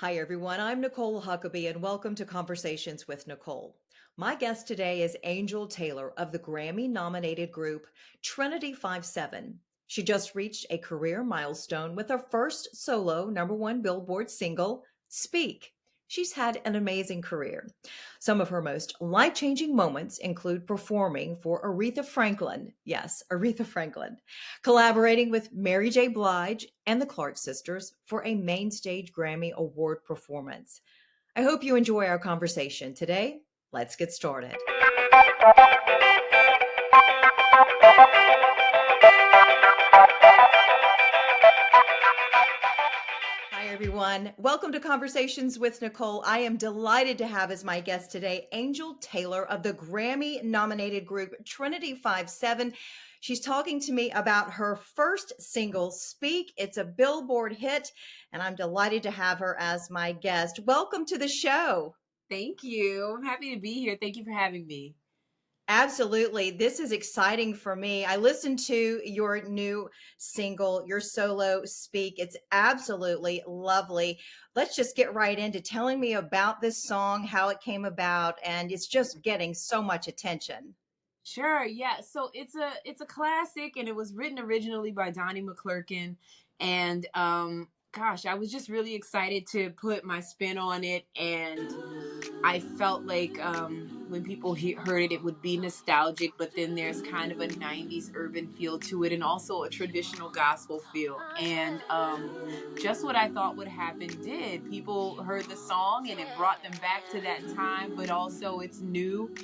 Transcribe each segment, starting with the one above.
Hi, everyone. I'm Nicole Huckabee, and welcome to Conversations with Nicole. My guest today is Angel Taylor of the Grammy nominated group Trin-i-tee. She just reached a career milestone with her first solo #1 Billboard single, Speak. She's had an amazing career. Some of her most life changing moments include performing for Aretha Franklin. Yes, Aretha Franklin, collaborating with Mary J. Blige and the Clark sisters for a main stage Grammy Award performance. I hope you enjoy our conversation today. Let's get started. Hi, everyone. Welcome to Conversations with Nicole. I am delighted to have as my guest today Angel Taylor of the Grammy nominated group Trin-i-tee. She's talking to me about her first single, Speak. It's a Billboard hit, and I'm delighted to have her as my guest. Welcome to the show. Thank you. I'm happy to be here. Thank you for having me. Absolutely. This is exciting for me. I listened to your new single, your solo Speak. It's absolutely lovely. Let's just get right into telling me about this song, how it came about, and it's just getting so much attention. Sure, yeah. So it's a classic and it was written originally by Donnie McClurkin and gosh, I was just really excited to put my spin on it, and I felt like when people heard it, it would be nostalgic, but then there's kind of a 90s urban feel to it and also a traditional gospel feel. And just what I thought would happen did. People heard the song and it brought them back to that time, but also it's new.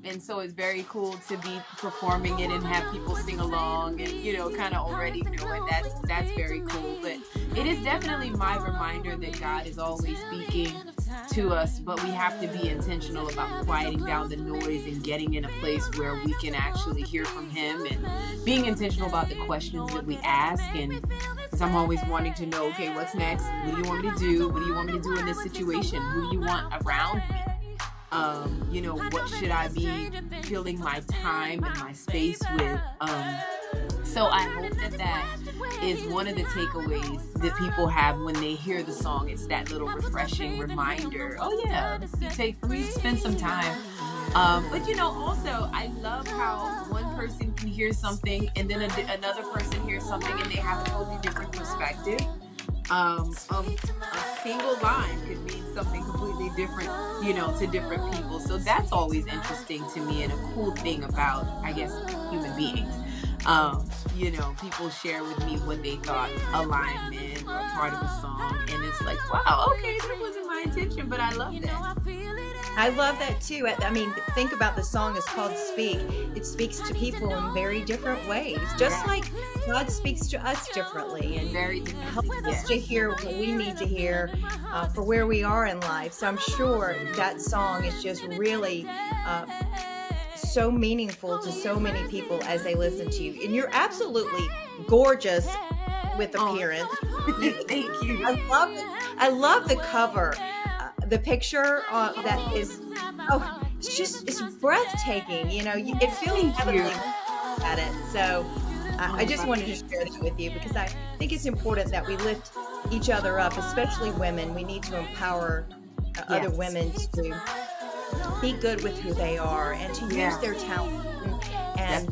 And so it's very cool to be performing it and have people sing along and, kind of already know it. That's very cool. But it is definitely my reminder that God is always speaking to us, but we have to be intentional about quieting down the noise and getting in a place where we can actually hear from Him, and being intentional about the questions that we ask. And because I'm always wanting to know, okay, what's next? What do you want me to do? What do you want me to do in this situation? Who do you want around me? What should I be filling my time and my space with? So I hope that is one of the takeaways that people have when they hear the song. It's that little refreshing reminder. Oh yeah, we spend some time. But also I love how one person can hear something and then another person hears something and they have a totally different perspective. A single line could mean something completely different, to different people. So that's always interesting to me and a cool thing about, I guess, human beings. People share with me what they thought a line meant or part of a song, and it's like, wow, okay, that wasn't my intention, but I love that. I love that too. I mean, think about the song is called Speak. It speaks to people in very different ways, just Yeah, like God speaks to us differently and very differently. helps us Yeah. to hear what we need to hear for where we are in life. So I'm sure that song is just really so meaningful to so many people as they listen to you. And you're absolutely gorgeous with Oh, appearance. You, thank you. I love the cover, the picture that is. Oh, it's breathtaking. It feels Thank heavenly you. at it. So I Oh, just wanted to share that with you because I think it's important that we lift each other up, especially women. We need to empower other yes. women to be good with who they are and to use Yeah. their talent and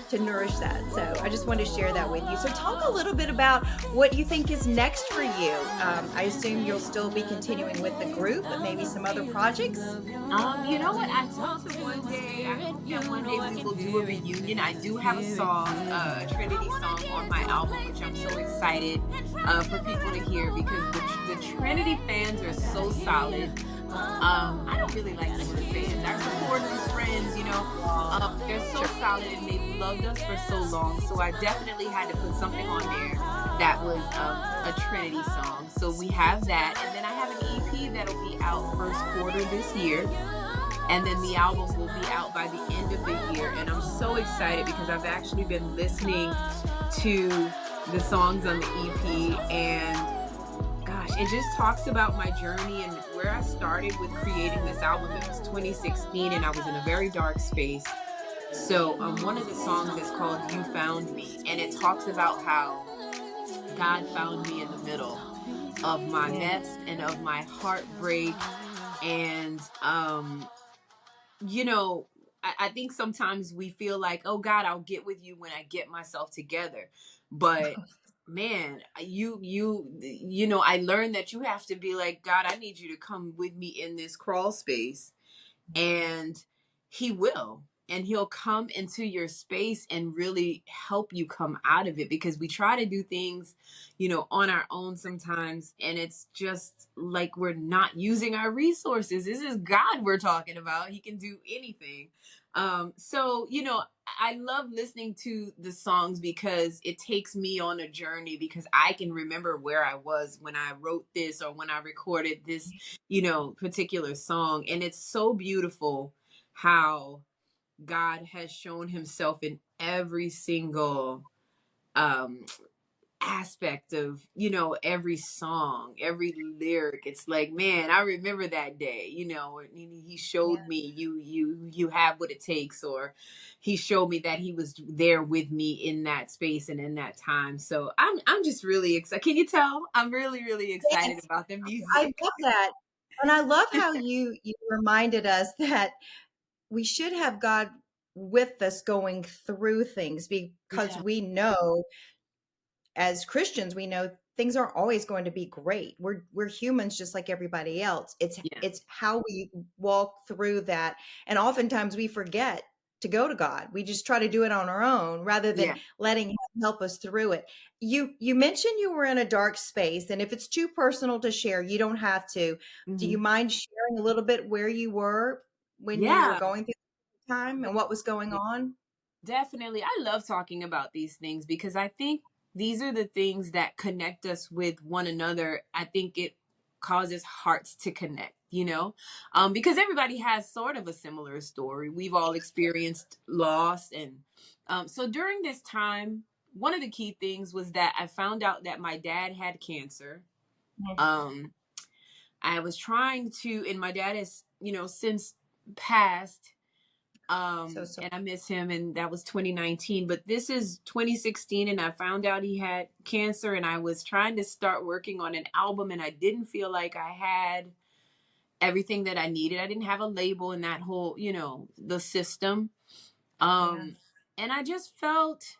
to nourish that. So I just wanted to share that with you. So talk a little bit about what you think is next for you. I assume you'll still be continuing with the group, but maybe some other projects. You know what? I hope that one day, I hope that one day we will do a reunion. I do have a song, a Trinity song on my album, which I'm so excited for people to hear, because the Trinity fans are so solid. I don't really like the word fans. Our supporters, friends, they're so solid and they've loved us for so long. So I definitely had to put something on there that was a Trinity song. So we have that, and then I have an EP that'll be out first quarter this year, and then the album will be out by the end of the year. And I'm so excited because I've actually been listening to the songs on the EP, and gosh, it just talks about my journey and where I started with creating this album. It was 2016 and I was in a very dark space. So one of the songs is called You Found Me, and it talks about how God found me in the middle. of my Yeah. mess and of my heartbreak. And you know, I think sometimes we feel like, oh God, I'll get with you when I get myself together. But man, you know, I learned that you have to be like, God, I need you to come with me in this crawl space, and he will, and he'll come into your space and really help you come out of it, because we try to do things, you know, on our own sometimes, and it's just like we're not using our resources. This is God we're talking about. He can do anything. So you know, I love listening to the songs because it takes me on a journey, because I can remember where I was when I wrote this or when I recorded this, you know, particular song. And it's so beautiful how God has shown himself in every single um aspect of, you know, every song, every lyric. It's like, man, I remember that day, you know, and he Yeah. showed me you have what it takes, or he showed me that he was there with me in that space and in that time. So I'm just really excited. Can you tell? I'm really, really excited Yes, about the I music. love that. And I love how you reminded us that we should have God with us going through things because Yeah. we know as Christians, we know things aren't always going to be great. We're humans just like everybody else. Yeah. It's how we walk through that. And oftentimes we forget to go to God. We just try to do it on our own rather than Yeah. letting him help us through it. You mentioned you were in a dark space, and if it's too personal to share, you don't have to. Do you Mhm. mind sharing a little bit where you were when you were Yeah. going through the time and what was going Yeah. on? Definitely. I love talking about these things because I think these are the things that connect us with one another. I think it causes hearts to connect, you know, because everybody has sort of a similar story. We've all experienced loss. And so during this time, one of the key things was that I found out that my dad had cancer. Um, I was trying to, and my dad has, you know, since passed, So sorry. and I miss him, and that was 2019, but this is 2016, and I found out he had cancer, and I was trying to start working on an album, and I didn't feel like I had everything that I needed. I didn't have a label in that whole, you know, the system. Yeah. And I just felt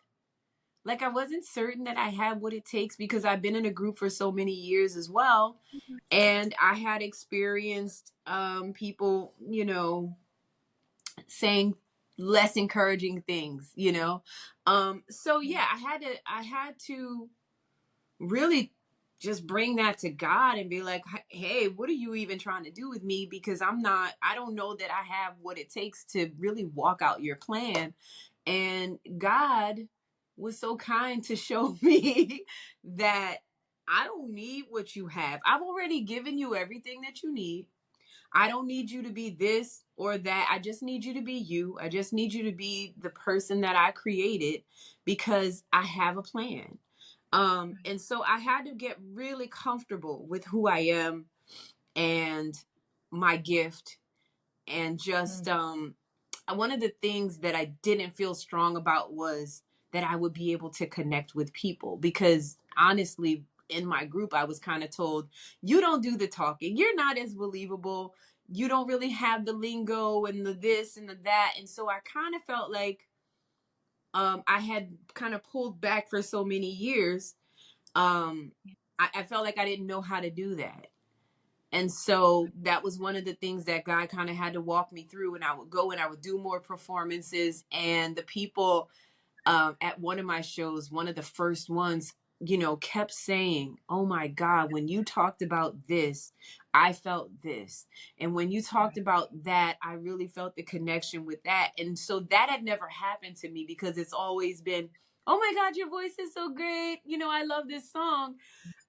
like I wasn't certain that I had what it takes, because I've been in a group for so many years as well, and I had experienced people, you know, saying less encouraging things, you know. So yeah, I had to really just bring that to God and be like, hey, what are you even trying to do with me? Because I don't know that I have what it takes to really walk out your plan. And God was so kind to show me that I don't need what you have. I've already given you everything that you need. I don't need you to be this or that. I just need you to be you. I just need you to be the person that I created, because I have a plan. And so I had to get really comfortable with who I am and my gift, and just Mm. one of the things that I didn't feel strong about was that I would be able to connect with people, because honestly, in my group I was kind of told, you don't do the talking, you're not as believable, you don't really have the lingo and the this and the that. And so I kind of felt like I had kind of pulled back for so many years. um I felt like I didn't know how to do that. And so that was one of the things that God kind of had to walk me through. And I would go and I would do more performances. And the people at one of my shows, one of the first ones, you know, kept saying, oh my God, when you talked about this, I felt this. And when you talked about that, I really felt the connection with that. And so that had never happened to me, because it's always been, oh my God, your voice is so great. You know, I love this song.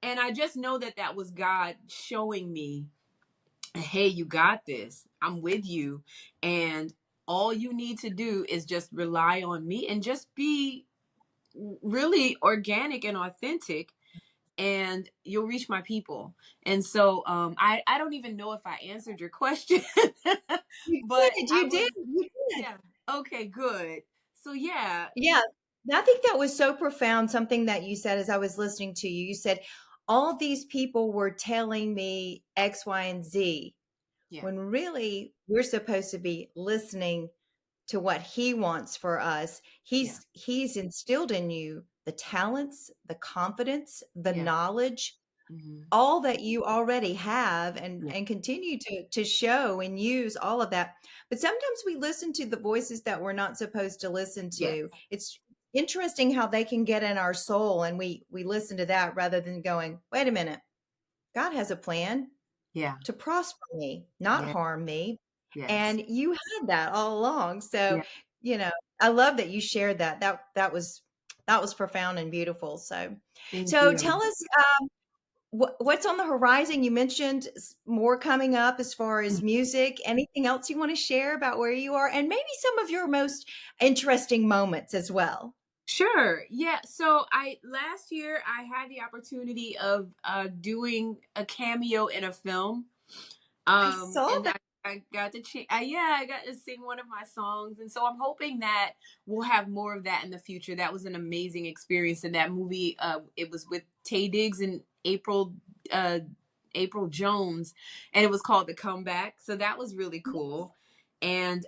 And I just know that that was God showing me, hey, you got this. I'm with you. And all you need to do is just rely on me and just be really organic and authentic, and you'll reach my people. And so I don't even know if I answered your question, You but did, I you did, was, you did. yeah. Okay, good. So yeah. Yeah, I think that was so profound, something that you said as I was listening to you. You said, all these people were telling me X, Y, and Z, Yeah. when really we're supposed to be listening to what he wants for us. Yeah. He's instilled in you the talents, the confidence, the Yeah. knowledge, Hmm. all that you already have, Yeah. and continue to show and use all of that. But sometimes we listen to the voices that we're not supposed to listen Yes. to. It's interesting how they can get in our soul, and we listen to that rather than going, wait a minute, God has a plan Yeah. to prosper me, not Yeah. harm me. Yes. And you had that all along. So, Yeah. you know, I love that you shared that. That was profound and beautiful. So, Thank so you. tell us what's on the horizon. You mentioned more coming up as far as music. Anything else you want to share about where you are, and maybe some of your most interesting moments as well? Sure. Yeah. So I last year I had the opportunity of doing a cameo in a film. I saw And that. I got to yeah, I got to sing one of my songs, and so I'm hoping that we'll have more of that in the future. That was an amazing experience in that movie. It was with Taye Diggs and uh, April Jones, and it was called The Comeback. So that was really cool. And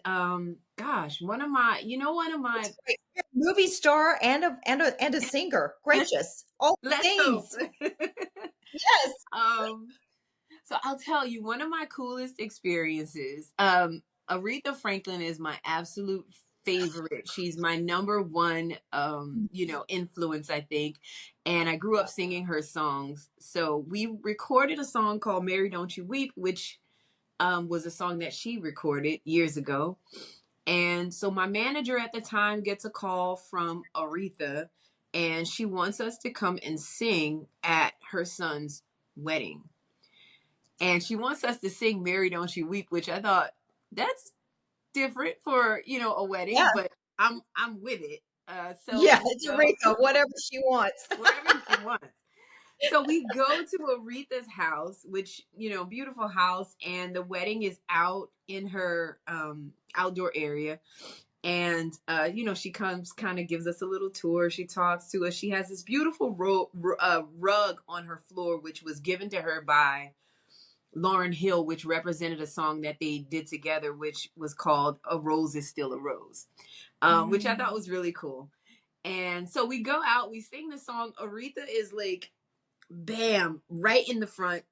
gosh, one of my It's great. You're a movie star and a singer. Gracious, all the let's hope. things. Yes. um So I'll tell you one of my coolest experiences. Aretha Franklin is my absolute favorite. She's my number one, influence, I think. And I grew up singing her songs. So we recorded a song called "Mary Don't You Weep," which was a song that she recorded years ago. And so my manager at the time gets a call from Aretha, and she wants us to come and sing at her son's wedding, and she wants us to sing "Mary Don't You Weep," which I thought that's different for a wedding, Yeah. but I'm with it. So Yeah. we It's go Aretha, whatever she wants. wherever she wants. So we go to Aretha's house, which beautiful house, and the wedding is out in her outdoor area. And she comes, kind of gives us a little tour. She talks to us. She has this beautiful rug on her floor, which was given to her by Lauryn Hill, which represented a song that they did together, which was called "A Rose Is Still a Rose," which I thought Mm. was really cool. And so we go out, we sing the song. Aretha is like, bam, right in the front,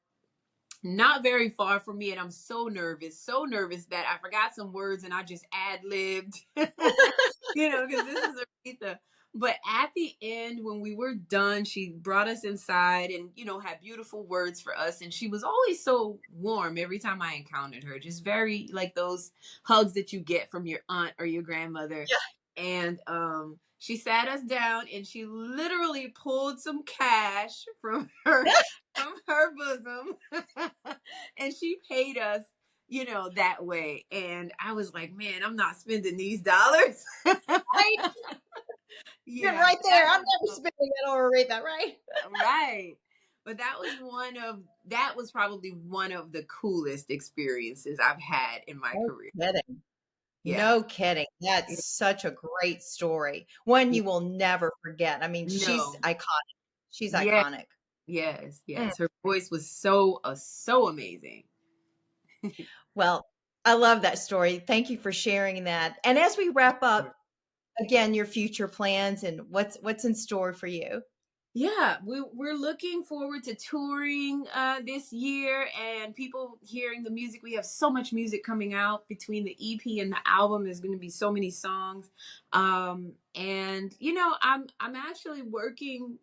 not very far from me, and I'm so nervous that I forgot some words and I just ad libbed, because this is Aretha. But at the end, when we were done, she brought us inside and had beautiful words for us. And she was always so warm every time I encountered her, just very like those hugs that you get from your aunt or your grandmother. And she sat us down and she literally pulled some cash from her bosom and she paid us that way. And I was like, man, I'm not spending these dollars. Right? Been Yeah, right there. that I'm was never spending it on Aretha, right? right. But that was probably one of the coolest experiences I've had in my No career. kidding. Yeah. No kidding. That's such a great story. One Yeah. you will never forget. I mean, she's No. iconic. She's Yes, iconic. yes, Mm. yes. Her voice was so amazing. Well, I love that story. Thank you for sharing that. And as we wrap up, again, your future plans and what's in store for you. Yeah, we're looking forward to touring this year and people hearing the music. We have so much music coming out between the EP and the album. There's going to be so many songs, and I'm actually working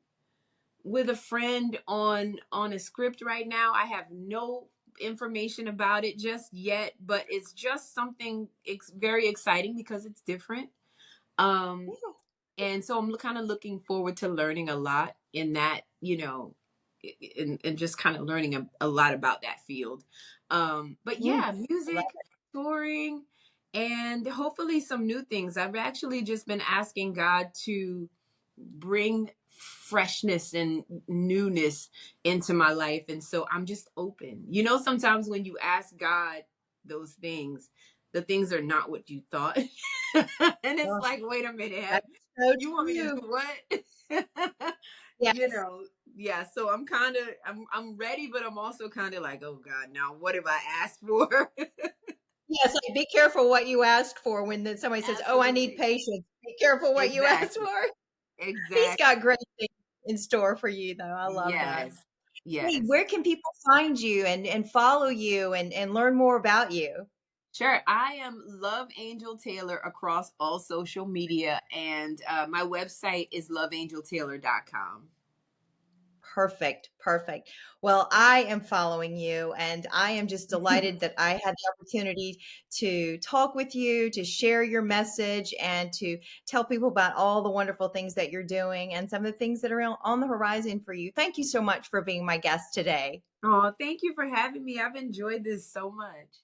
with a friend on a script right now. I have no information about it just yet, but it's just something very exciting because it's different. Um, and so I'm kind of looking forward to learning a lot in that, and just kind of learning a lot about that field. But Mm, yeah, I love music, touring, and hopefully some new things. I've actually just been asking God to bring freshness and newness into my life. And so I'm just open. Sometimes when you ask God those things, the things are not what you thought. And it's Oh, like, wait a minute, that's so you want me to true. do what? you Yes. know, yeah. So I'm kind of I'm ready, but I'm also kind of like, oh God, now what have I asked for? Yes, like, be careful what you ask for when then somebody says, "Oh, I need Absolutely. patience." Be careful what you ask Exactly. for. He's Exactly. got great things in store for you, though. I love that. Yes. Hey, Yes. where can people find you and follow you and learn more about you? Sure. I am Love Angel Taylor across all social media, and my website is loveangeltaylor.com. Perfect, perfect. Well, I am following you, and I am just delighted that I had the opportunity to talk with you, to share your message, and to tell people about all the wonderful things that you're doing and some of the things that are on the horizon for you. Thank you so much for being my guest today. Oh, thank you for having me. I've enjoyed this so much.